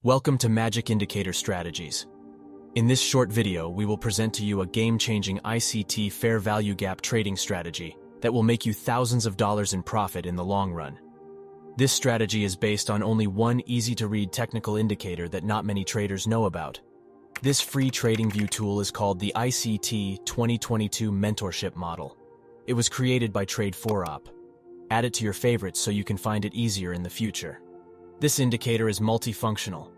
Welcome to Magic Indicator Strategies. In this short video, we will present to you a game-changing ICT fair value gap trading strategy that will make you thousands of dollars in profit in the long run. This strategy is based on only one easy-to-read technical indicator that not many traders know about. This free TradingView tool is called the ICT 2022 Mentorship Model. It was created by Trade4Op. Add it to your favorites so you can find it easier in the future. This indicator is multifunctional.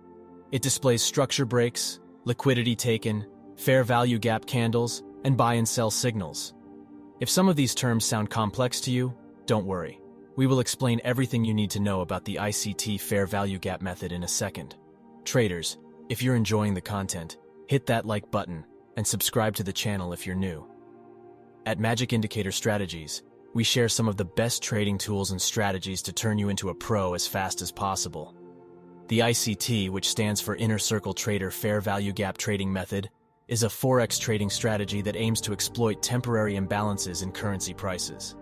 It displays structure breaks, liquidity taken, fair value gap candles, and buy and sell signals. If some of these terms sound complex to you, don't worry. We will explain everything you need to know about the ICT fair value gap method in a second. Traders, if you're enjoying the content, hit that like button and subscribe to the channel if you're new. At Magic Indicator Strategies, we share some of the best trading tools and strategies to turn you into a pro as fast as possible. The ICT, which stands for Inner Circle Trader Fair Value Gap Trading Method, is a forex trading strategy that aims to exploit temporary imbalances in currency prices.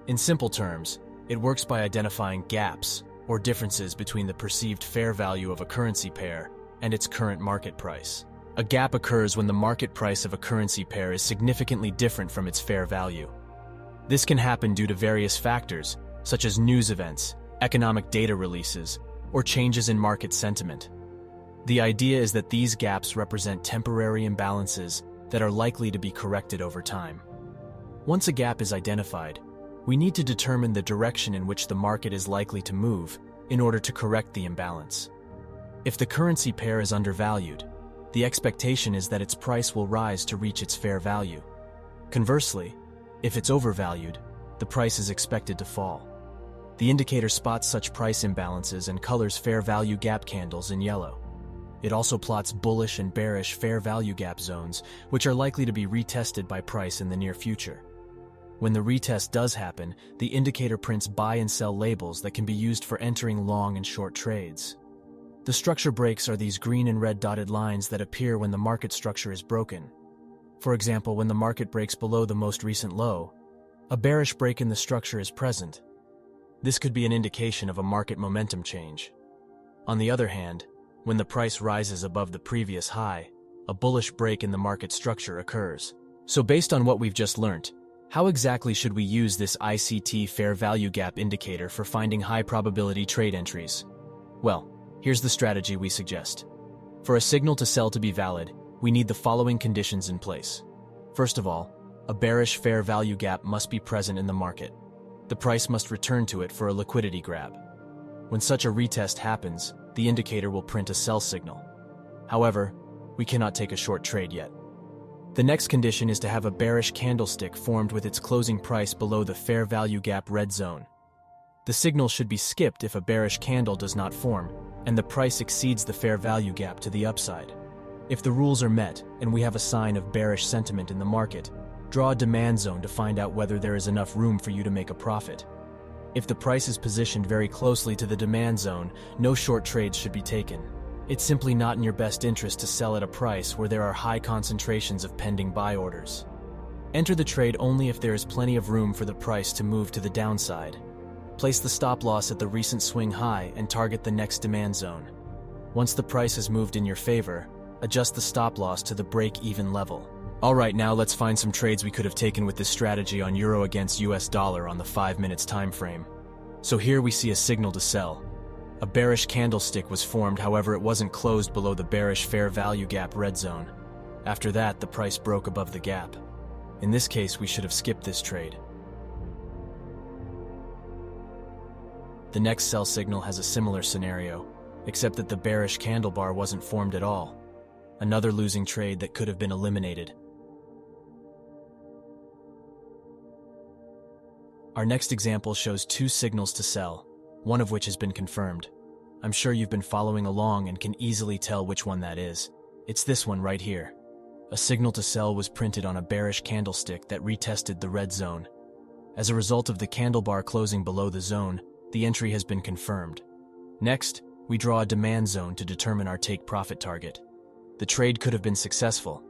In simple terms, it works by identifying gaps, or differences between the perceived fair value of a currency pair and its current market price. A gap occurs when the market price of a currency pair is significantly different from its fair value. This can happen due to various factors, such as news events, economic data releases, or changes in market sentiment. The idea is that these gaps represent temporary imbalances that are likely to be corrected over time. Once a gap is identified, we need to determine the direction in which the market is likely to move in order to correct the imbalance. If the currency pair is undervalued, the expectation is that its price will rise to reach its fair value. Conversely, if it's overvalued, the price is expected to fall. The indicator spots such price imbalances and colors fair value gap candles in yellow. It also plots bullish and bearish fair value gap zones, which are likely to be retested by price in the near future. When the retest does happen, the indicator prints buy and sell labels that can be used for entering long and short trades. The structure breaks are these green and red dotted lines that appear when the market structure is broken. For example, when the market breaks below the most recent low, a bearish break in the structure is present. This could be an indication of a market momentum change. On the other hand, when the price rises above the previous high, a bullish break in the market structure occurs. So based on what we've just learned, how exactly should we use this ICT fair value gap indicator for finding high probability trade entries? Well, here's the strategy we suggest. For a signal to sell to be valid, we need the following conditions in place. First of all, a bearish fair value gap must be present in the market. The price must return to it for a liquidity grab. When such a retest happens, the indicator will print a sell signal. However, we cannot take a short trade yet. The next condition is to have a bearish candlestick formed with its closing price below the fair value gap red zone. The signal should be skipped if a bearish candle does not form and the price exceeds the fair value gap to the upside. If the rules are met and we have a sign of bearish sentiment in the market, draw a demand zone to find out whether there is enough room for you to make a profit. If the price is positioned very closely to the demand zone, no short trades should be taken. It's simply not in your best interest to sell at a price where there are high concentrations of pending buy orders. Enter the trade only if there is plenty of room for the price to move to the downside. Place the stop loss at the recent swing high and target the next demand zone. Once the price has moved in your favor, adjust the stop loss to the break-even level. Alright, now let's find some trades we could have taken with this strategy on Euro against US dollar on the 5 minutes time frame. So here we see a signal to sell. A bearish candlestick was formed, however it wasn't closed below the bearish fair value gap red zone. After that, the price broke above the gap. In this case, we should have skipped this trade. The next sell signal has a similar scenario, except that the bearish candle bar wasn't formed at all. Another losing trade that could have been eliminated. Our next example shows two signals to sell, one of which has been confirmed. I'm sure you've been following along and can easily tell which one that is. It's this one right here. A signal to sell was printed on a bearish candlestick that retested the red zone. As a result of the candle bar closing below the zone, the entry has been confirmed. Next, we draw a demand zone to determine our take profit target. The trade could have been successful.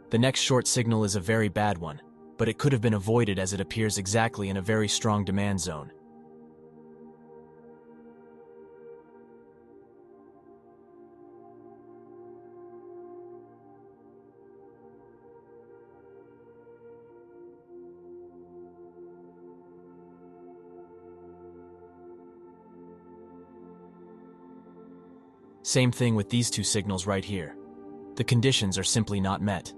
The next short signal is a very bad one, but it could have been avoided as it appears exactly in a very strong demand zone. Same thing with these two signals right here. The conditions are simply not met.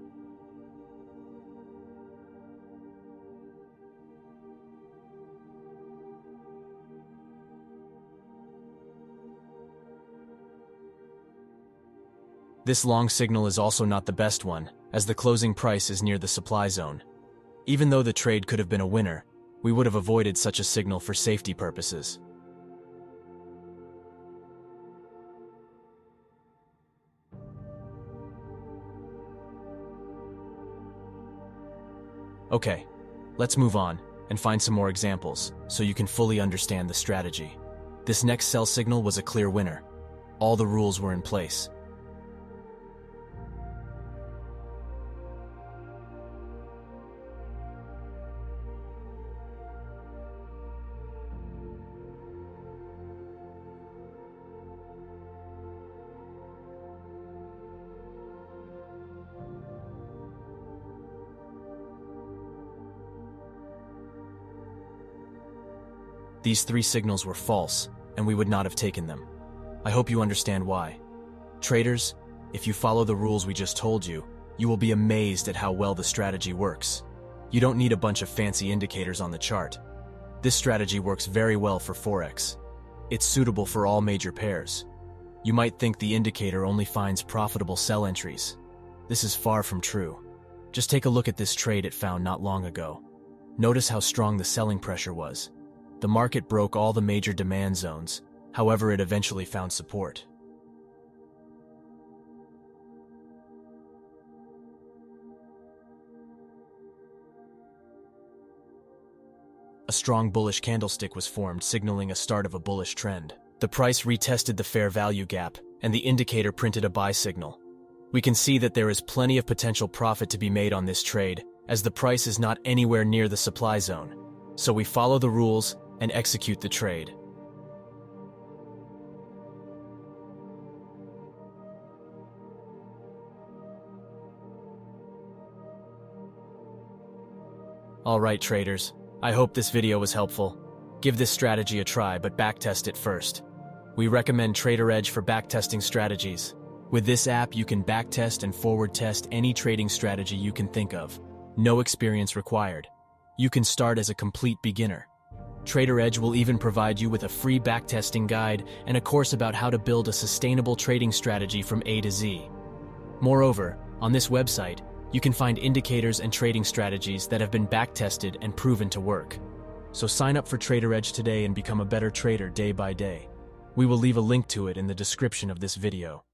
This long signal is also not the best one, as the closing price is near the supply zone. Even though the trade could have been a winner, we would have avoided such a signal for safety purposes. Okay, let's move on and find some more examples so you can fully understand the strategy. This next sell signal was a clear winner. All the rules were in place. These three signals were false, and we would not have taken them. I hope you understand why. Traders, if you follow the rules we just told you, you will be amazed at how well the strategy works. You don't need a bunch of fancy indicators on the chart. This strategy works very well for Forex. It's suitable for all major pairs. You might think the indicator only finds profitable sell entries. This is far from true. Just take a look at this trade it found not long ago. Notice how strong the selling pressure was. The market broke all the major demand zones, however it eventually found support. A strong bullish candlestick was formed, signaling a start of a bullish trend. The price retested the fair value gap, and the indicator printed a buy signal. We can see that there is plenty of potential profit to be made on this trade, as the price is not anywhere near the supply zone. So we follow the rules and execute the trade. Alright traders, I hope this video was helpful. Give this strategy a try, but backtest it first. We recommend Trader Edge for backtesting strategies. With this app, you can backtest and forward test any trading strategy you can think of. No experience required. You can start as a complete beginner. Trader Edge will even provide you with a free backtesting guide and a course about how to build a sustainable trading strategy from A to Z. Moreover, on this website, you can find indicators and trading strategies that have been backtested and proven to work. So sign up for Trader Edge today and become a better trader day by day. We will leave a link to it in the description of this video.